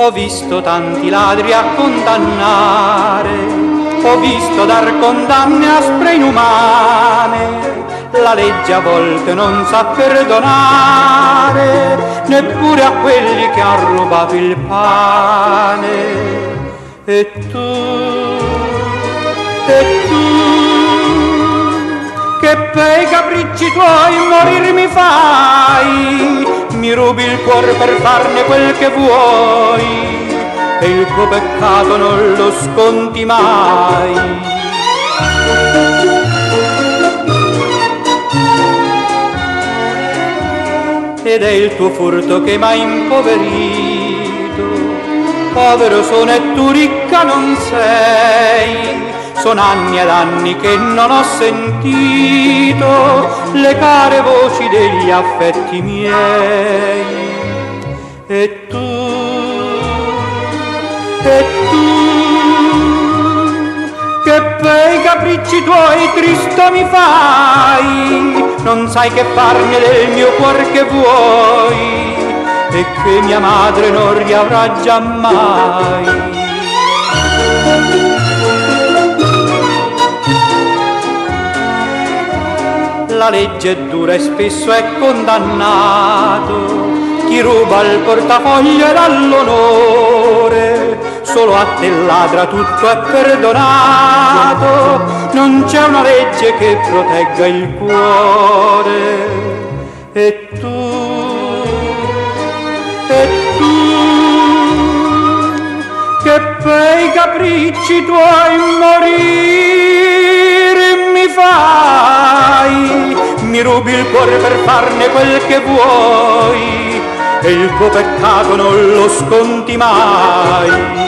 Ho visto tanti ladri a condannare, ho visto dar condanne aspre e inumane. La legge a volte non sa perdonare, neppure a quelli che han rubato il pane. E tu, che per i capricci tuoi morir mi fai, mi rubi il cuore per farne quel che vuoi, e il tuo peccato non lo sconti mai. Ed è il tuo furto che m'ha impoverito, povero sono e tu ricca non sei. Sono anni ed anni che non ho sentito le care voci degli affetti miei. E tu, che per i capricci tuoi tristo mi fai, non sai che farne del mio cuor che vuoi, e che mia madre non riavrà giammai. La legge è dura e spesso è condannato chi ruba il portafoglio e dall'onore. Solo a te ladra tutto è perdonato, non c'è una legge che protegga il cuore. E tu, che per i capricci tuoi morire mi fai, mi rubi il cuore per farne quel che vuoi, e il tuo peccato non lo sconti mai.